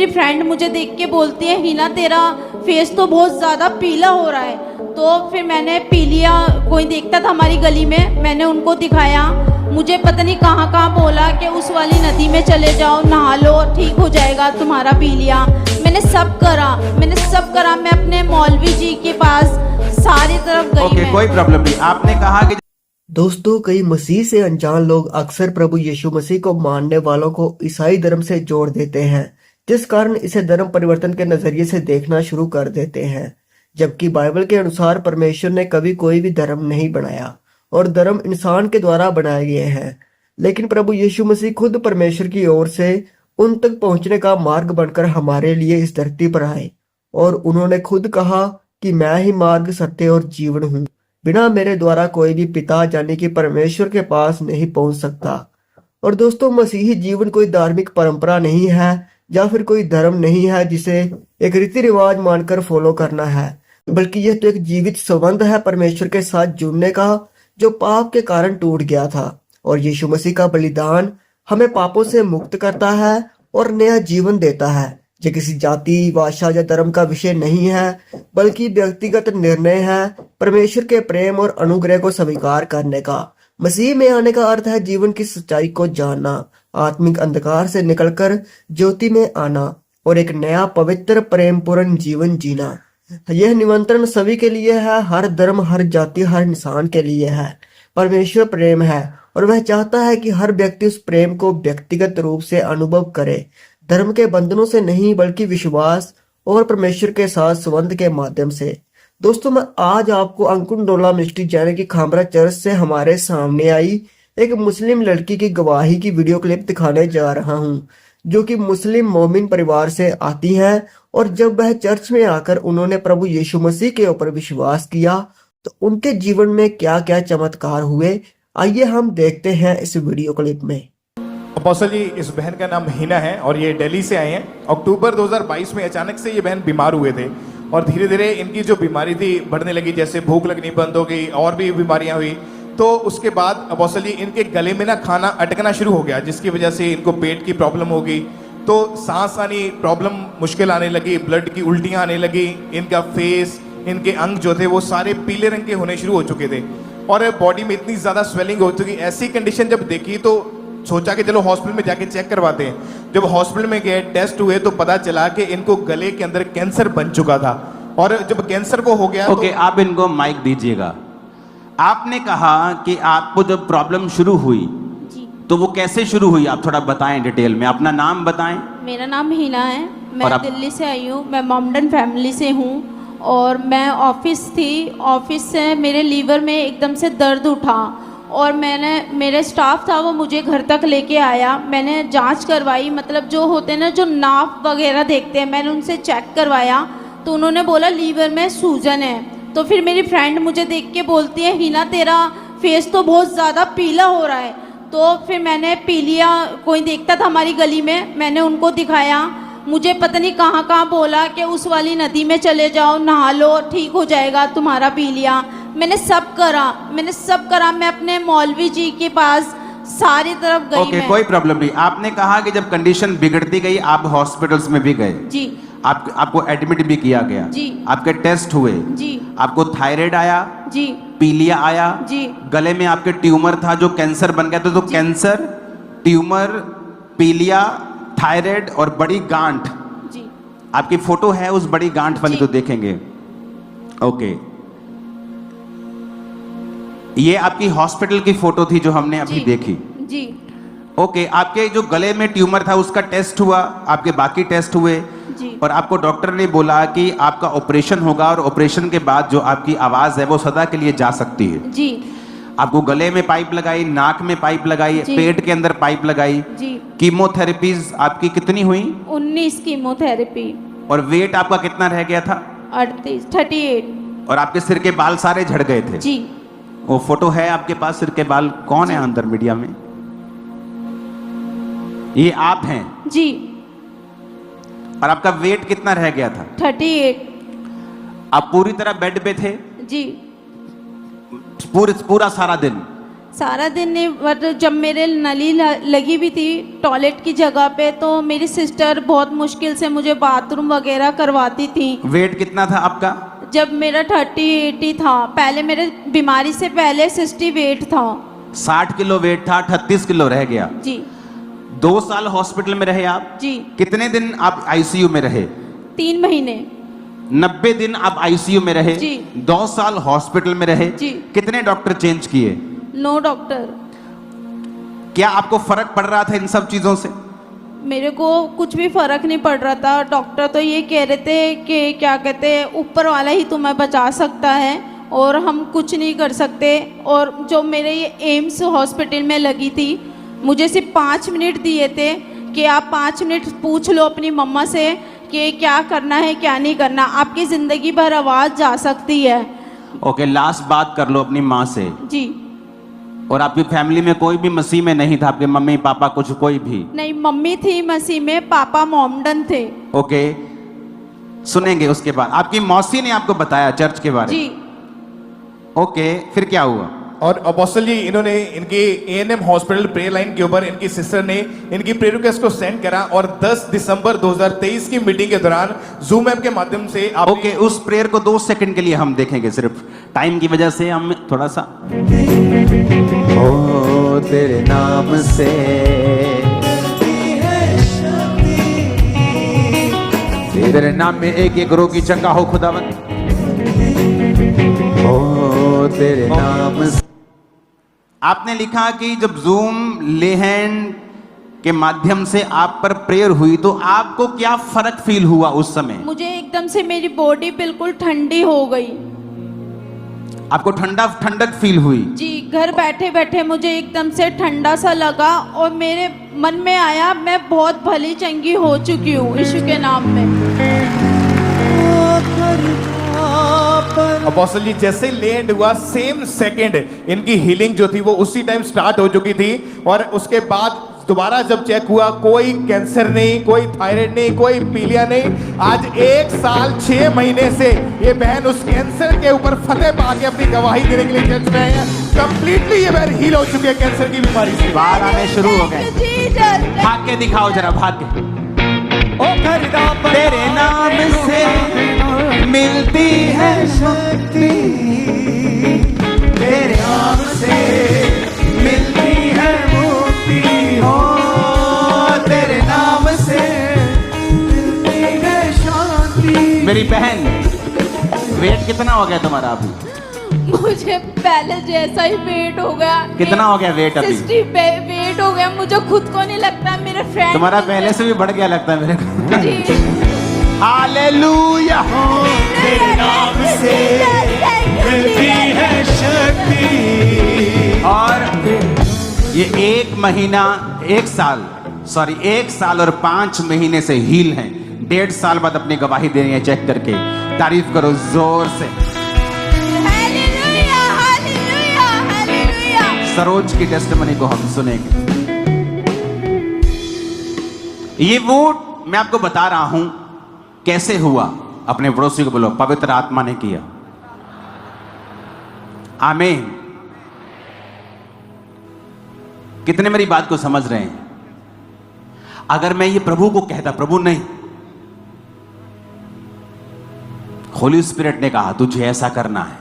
मेरी फ्रेंड मुझे देख के बोलती है, हिना तेरा फेस तो बहुत ज़्यादा पीला हो रहा है। तो फिर मैंने पी लिया, कोई देखता था हमारी गली में, मैंने उनको दिखाया। मुझे पता नहीं कहाँ कहाँ बोला कि उस वाली नदी में चले जाओ, नहा लो, ठीक हो जाएगा तुम्हारा पीलिया। मैंने सब करा, मैं अपने मौलवी जी के पास सारी तरफ गई। ओके, कोई प्रॉब्लम नहीं। आपने कहा कि दोस्तों, कई मसीह से अनजान लोग अक्सर प्रभु यीशु मसीह को मानने वालों को ईसाई धर्म से जोड़ देते हैं, जिस कारण इसे धर्म परिवर्तन के नजरिए से देखना शुरू कर देते हैं। जबकि बाइबल के अनुसार परमेश्वर ने कभी कोई भी धर्म नहीं बनाया और धर्म इंसान के द्वारा बनाए गए हैं। लेकिन प्रभु यीशु मसीह खुद परमेश्वर की ओर से उन तक पहुंचने का मार्ग बनकर हमारे लिए इस धरती पर आए, और उन्होंने खुद कहा कि मैं ही मार्ग, सत्य और जीवन हूँ। बिना मेरे द्वारा कोई भी पिता यानी कि परमेश्वर के पास नहीं पहुंच सकता। और दोस्तों, मसीही जीवन कोई धार्मिक परंपरा नहीं है या फिर कोई धर्म नहीं है जिसे एक रीति रिवाज मानकर फॉलो करना है, बल्कि यह तो एक जीवित संबंध है परमेश्वर के साथ जुड़ने का, जो पाप के कारण टूट गया था। और यीशु मसीह का बलिदान हमें पापों से मुक्त करता है और नया जीवन देता है। ये किसी जाति, भाषा या धर्म का विषय नहीं है, बल्कि व्यक्तिगत निर्णय है परमेश्वर के प्रेम और अनुग्रह को स्वीकार करने का। मसीह में आने का अर्थ है जीवन की सच्चाई को जानना, आत्मिक अंधकार से निकलकर ज्योति में आना और एक नया पवित्र प्रेमपूर्ण जीवन जीना। यह निमंत्रण सभी के लिए है, हर धर्म, हर जाति, हर इंसान के लिए है। परमेश्वर प्रेम है और वह चाहता है कि हर व्यक्ति उस प्रेम को व्यक्तिगत रूप से अनुभव करे, धर्म के बंधनों से नहीं बल्कि विश्वास और परमेश्वर के साथ संबंध के माध्यम से। दोस्तों, मैं आज आपको अंकुंडोला मिनिस्ट्री यानी कि खामरा चर्च से हमारे सामने आई एक मुस्लिम लड़की की गवाही की वीडियो क्लिप दिखाने जा रहा हूं, जो कि मुस्लिम मोमिन परिवार से आती है। और जब वह चर्च में आकर उन्होंने प्रभु यीशु मसीह के ऊपर विश्वास किया तो उनके जीवन में क्या क्या चमत्कार हुए, आइए हम देखते हैं इस वीडियो क्लिप में। अपोस्टल जी, इस बहन का नाम हिना है और ये दिल्ली से आए हैं। अक्टूबर 2022 में अचानक से ये बहन बीमार हुए थे और धीरे धीरे इनकी जो बीमारी थी बढ़ने लगी, जैसे भूख लगनी बंद हो गई और भी बीमारियां हुई। तो उसके बाद अपोस्टल जी इनके गले में ना खाना अटकना शुरू हो गया, जिसकी वजह से इनको पेट की प्रॉब्लम हो गई, तो सांस आनी प्रॉब्लम मुश्किल आने लगी, ब्लड की उल्टियाँ आने लगी, इनका फेस, इनके अंग जो थे वो सारे पीले रंग के होने शुरू हो चुके थे और बॉडी में इतनी ज़्यादा स्वेलिंग हो चुकी। ऐसी कंडीशन जब देखी तो सोचा कि चलो हॉस्पिटल में जाके चेक करवाते हैं। जब हॉस्पिटल में गए, टेस्ट हुए तो पता चला कि इनको गले के अंदर कैंसर बन चुका था। और जब कैंसर को हो गया ओके, आप इनको माइक दीजिएगा। आपने कहा कि आपको जब प्रॉब्लम शुरू हुई तो वो कैसे शुरू हुई, आप थोड़ा बताएं डिटेल में। अपना नाम बताएं। मेरा नाम हिना है, मैं दिल्ली से आई हूँ, मैं मोमडन फैमिली से हूँ। और मैं ऑफिस से मेरे लीवर में एकदम से दर्द उठा और मेरे स्टाफ था वो मुझे घर तक लेके आया। मैंने जांच करवाई, मतलब जो होते हैं ना जो नाप वगैरह देखते हैं, मैंने उनसे चेक करवाया तो उन्होंने बोला लीवर में सूजन है। तो फिर मेरी फ्रेंड मुझे देख के बोलती है, हिना तेरा फेस तो बहुत ज़्यादा पीला हो रहा है। तो फिर मैंने पी लिया, कोई देखता था हमारी गली में, मैंने उनको दिखाया। मुझे पता नहीं कहाँ कहाँ बोला कि उस वाली नदी में चले जाओ, नहा लो, ठीक हो जाएगा तुम्हारा पीलिया। मैंने सब करा, मैं अपने मौलवी जी के पास सारी तरफ गई। ओके, कोई प्रॉब्लम नहीं। आपने कहा कि जब कंडीशन बिगड़ती गई आप हॉस्पिटल्स में भी गए जी, आपको एडमिट भी किया गया जी, आपके टेस्ट हुए जी, आपको थायराइड आया जी, पीलिया आया जी, गले में आपके ट्यूमर था जो कैंसर बन गया था। तो कैंसर, ट्यूमर, पीलिया, थायराइड और बड़ी गांठ, जी, आपकी फोटो है उस बड़ी गांठ वाली तो देखेंगे। ओके, ये आपकी हॉस्पिटल की फोटो थी जो हमने अभी देखी। जी, ओके, आपके जो गले में ट्यूमर था उसका टेस्ट हुआ, आपके बाकी टेस्ट हुए जी, और आपको डॉक्टर ने बोला कि आपका ऑपरेशन होगा और ऑपरेशन के बाद जो आपकी आवाज है वो सदा के लिए जा सकती है। जी, आपको गले में पाइप लगाई, नाक में पाइप लगाई, पेट के अंदर पाइप लगाई। जी, कीमोथेरेपीज आपकी कितनी हुई? 19 कीमोथेरेपी। और वेट आपका कितना रह गया था? 38। और आपके सिर के बाल सारे झड़ गए थे? जी। वो फोटो है आपके पास सिर के बाल? कौन है अंदर मीडिया में? ये आप हैं? जी। और आपका वेट कितना रह गया था? 38। आप पूरी तरह बेड पे थे? जी। पूरा सारा दिन? सारा दिन नहीं, बट जब मेरे नली लगी भी थी टॉयलेट की जगह पे, तो मेरी सिस्टर बहुत मुश्किल से मुझे बाथरूम वगैरह करवाती थी। वेट कितना था आपका? जब मेरा 30-80 था, पहले मेरे बीमारी से पहले 60 वेट था। 60 किलो वेट था, 38 किलो रह गया। जी 2 साल हॉस्पिटल में रहे आप? जी। कितने दिन आप आईसीयू में रहे? 3 महीने। 90 दिन आप आईसीयू में रहे? जी। 2 साल हॉस्पिटल में रहे? जी। कितने डॉक्टर चेंज किए? No doctor. क्या आपको फर्क पड़ रहा था इन सब चीजों से? मेरे को कुछ भी फर्क नहीं पड़ रहा था। डॉक्टर तो ये कह रहे थे कि क्या कहते हैं, ऊपर वाला ही तुम्हें बचा सकता है और हम कुछ नहीं कर सकते। और जो मेरे ये एम्स हॉस्पिटल में लगी थी, मुझे सिर्फ 5 मिनट दिए थे कि आप 5 मिनट पूछ लो अपनी मम्मा से कि क्या करना है क्या नहीं करना, आपकी ज़िंदगी भर आवाज़ जा सकती है। ओके, लास्ट बात कर लो अपनी माँ से। जी। और आपकी फैमिली में कोई भी मसीह में नहीं था? आपके मम्मी पापा कुछ कोई भी नहीं, मम्मी थी मसीह में, पापा मोमडन थे। ओके, सुनेंगे उसके बाद। आपकी मौसी ने आपको बताया चर्च के बारे में? जी। ओके, फिर क्या हुआ? और अपोस्टल जी, इन्होंने इनके एएनएम हॉस्पिटल प्रेयर लाइन के ऊपर इनकी सिस्टर ने इनकी प्रेयर रिक्वेस्ट को सेंड करा और 10 दिसंबर 2023 की मीटिंग के दौरान जूम ऐप के माध्यम से आप ओके, उस प्रेयर को 2 सेकंड के लिए हम देखेंगे, सिर्फ टाइम की वजह से हम थोड़ा सा। ओ तेरे नाम से तेरे नाम में एक रोगी चंगा हो खुदावन। ओ तेरे नाम से। आपने लिखा कि जब जूम लेहैंड के माध्यम से आप पर प्रेयर हुई तो आपको क्या फर्क फील हुआ उस समय? मुझे एकदम से मेरी बॉडी बिल्कुल ठंडी हो गई। आपको ठंडक फील हुई? जी, घर बैठे बैठे मुझे एकदम से ठंडा सा लगा और मेरे मन में आया मैं बहुत भली चंगी हो चुकी हूँ यीशु के नाम में। अपोस्टल जी, जैसे लैंड हुआ सेम सेकंड इनकी हीलिंग जो थी वो उसी टाइम स्टार्ट हो चुकी थी। और उसके बाद दोबारा जब चेक हुआ, कोई कैंसर नहीं, कोई थायराइड नहीं, कोई पीलिया नहीं। आज 1 साल 6 महीने से ये बहन उस कैंसर के ऊपर फतेह पाके अपनी गवाही देने के लिए चर्च में आई है। कंप्लीटली ये बहन हील हो चुकी है कैंसर की बीमारी से। बाहर आने शुरू हो गए। भाग के दिखाओ जरा, भाग के। तेरे नाम से मिलती है शक्ति, तेरे नाम से मिलती है मुक्ति। हो तेरे नाम से मिलती है शांति। मेरी बहन, वेट कितना हो गया तुम्हारा अभी? मुझे पहले जैसा ही वेट हो गया। कितना हो गया वेट अभी? 60 वेट हो गया। मुझे खुद को नहीं लगता, मेरे फ्रेंड तुम्हारा पहले से भी बढ़ गया लगता है मेरे को। जी। हालेलुया। तेरे नाम से मिलती है शक्ति। और ये 1 साल और 5 महीने से हील हैं। 1.5 साल बाद अपनी गवाही दे रही है, चेक करके। तारीफ करो जोर से। Hallelujah, hallelujah, hallelujah. सरोज की टेस्टिमनी को हम सुनेंगे। ये वोट मैं आपको बता रहा हूं कैसे हुआ। अपने पड़ोसी को बोलो, पवित्र आत्मा ने किया। आमीन। कितने मेरी बात को समझ रहे हैं? अगर मैं ये प्रभु को कहता, प्रभु नहीं, होली स्पिरिट ने कहा तुझे ऐसा करना है,